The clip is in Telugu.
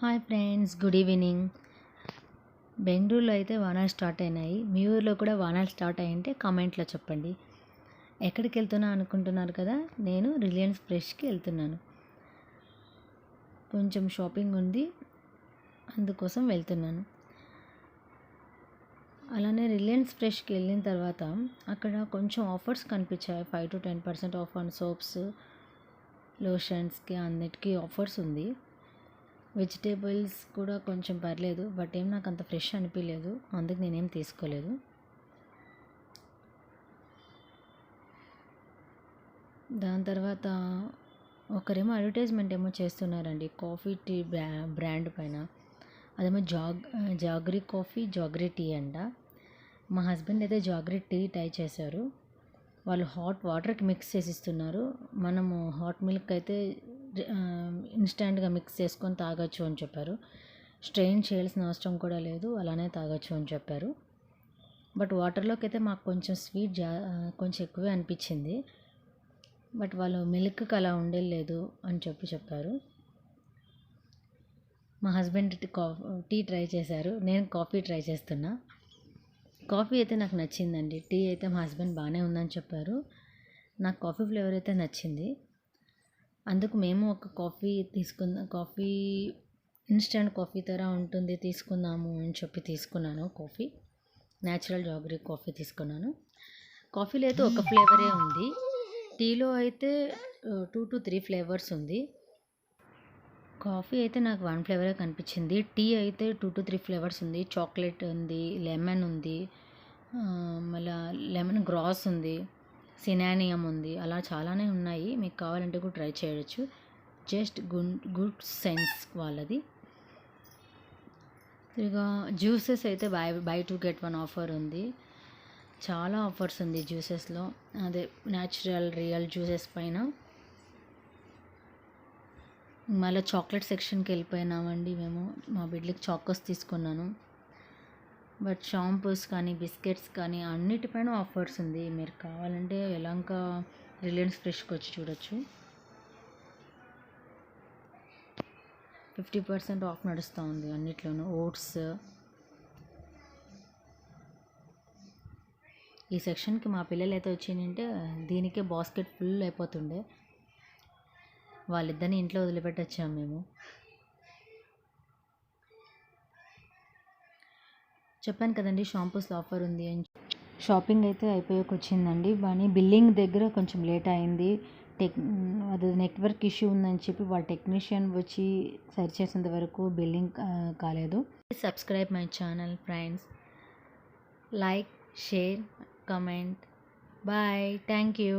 Hi friends, good evening. బెంగళూరులో అయితే వానాలు స్టార్ట్ అయినాయి. మీ ఊర్లో కూడా వానాలు స్టార్ట్ అయ్యింటే కామెంట్లో చెప్పండి. ఎక్కడికి వెళ్తున్నా అనుకుంటున్నారు కదా, నేను రిలయన్స్ ఫ్రెష్కి వెళ్తున్నాను. కొంచెం షాపింగ్ ఉంది, అందుకోసం వెళ్తున్నాను. అలానే రిలయన్స్ ఫ్రెష్కి వెళ్ళిన తర్వాత అక్కడ కొంచెం ఆఫర్స్ కనిపించాయి. 5 to 10% ఆఫ్ ఆన్ సోప్స్, లోషన్స్కి అన్నిటికీ ఆఫర్స్ ఉంది. వెజిటేబుల్స్ కూడా కొంచెం పర్లేదు, బట్ ఏం నాకు అంత ఫ్రెష్ అనిపించలేదు, అందుకు నేనేం తీసుకోలేదు. దాని తర్వాత ఒకరేమో అడ్వర్టైజ్మెంట్ ఏమో చేస్తున్నారండి కాఫీ టీ బ్రాండ్ పైన. అదేమో జాగ్రీ కాఫీ, జాగ్రీ టీ అంట. మా హస్బెండ్ అయితే జాగ్రీ టీ ట్రై చేశారు. వాళ్ళు హాట్ వాటర్కి మిక్స్ చేసి ఇస్తున్నారు. మనము హాట్ మిల్క్ అయితే ఇన్స్టెంట్గా మిక్స్ చేసుకొని తాగొచ్చు అని చెప్పారు. స్ట్రెయిన్ చేయాల్సిన అవసరం కూడా లేదు, అలానే తాగొచ్చు అని చెప్పారు. బట్ వాటర్లోకి అయితే మాకు కొంచెం స్వీట్ కొంచెం ఎక్కువే అనిపించింది. బట్ వాళ్ళు మిల్క్కి అలా ఉండలేదు అని చెప్పారు. మా హస్బెండ్ టీ ట్రై చేశారు, నేను కాఫీ ట్రై చేస్తున్నా. కాఫీ అయితే నాకు నచ్చిందండి. టీ అయితే మా హస్బెండ్ బాగానే ఉందని చెప్పారు. నాకు కాఫీ ఫ్లేవర్ అయితే నచ్చింది, అందుకు మేము ఒక కాఫీ కాఫీ ఇన్స్టెంట్ కాఫీ తర ఉంటుంది, తీసుకుందాము అని చెప్పి తీసుకున్నాను. కాఫీ న్యాచురల్ జాగ్రీ కాఫీ తీసుకున్నాను. కాఫీలో అయితే ఒక ఫ్లేవరే ఉంది, టీలో అయితే 2 to 3 ఫ్లేవర్స్ ఉంది. కాఫీ అయితే నాకు 1 ఫ్లేవరే కనిపించింది. టీ అయితే 2 to 3 ఫ్లేవర్స్ ఉంది. చాక్లెట్ ఉంది, లెమన్ ఉంది, మళ్ళీ లెమన్ గ్రాస్ ఉంది, సినానియం ఉంది, అలా చాలానే ఉన్నాయి. మీకు కావాలంటే కూడా ట్రై చేయొచ్చు. జస్ట్ గుడ్ సెన్స్ వాళ్ళది. ఇక జ్యూసెస్ అయితే బై 2 get 1 ఆఫర్ ఉంది. చాలా ఆఫర్స్ ఉంది జ్యూసెస్లో, అదే న్యాచురల్ రియల్ జ్యూసెస్ పైన. మళ్ళీ చాక్లెట్ సెక్షన్కి వెళ్ళిపోయినామండి మేము. మా బిడ్డలకి చాకోస్ తీసుకున్నాను. బట్ షాంపూస్ కానీ బిస్కెట్స్ కానీ అన్నిటిపైన ఆఫర్స్ ఉంది. మీరు కావాలంటే యలంక రిలయన్స్ ఫ్రెష్కి వచ్చి చూడొచ్చు. 50% ఆఫ్ నడుస్తూ ఉంది అన్నిట్లోనూ. ఓట్స్, ఈ సెక్షన్కి మా పిల్లలు అయితే వచ్చిందంటే దీనికే బాస్కెట్ ఫుల్ అయిపోతుండే. వాళ్ళిద్దరిని ఇంట్లో వదిలిపెట్టొచ్చాము మేము. చెప్పాను కదండి షాంపూస్లో ఆఫర్ ఉంది అని. షాపింగ్ అయితే అయిపోయాక వచ్చిందండి, కానీ బిల్లింగ్ దగ్గర కొంచెం లేట్ అయింది. అది నెట్వర్క్ ఇష్యూ ఉందని చెప్పి వాళ్ళ టెక్నీషియన్ వచ్చి సరి చేసేంత వరకు బిల్లింగ్ కాలేదు. Subscribe my channel friends, like, share, comment. Bye, thank you.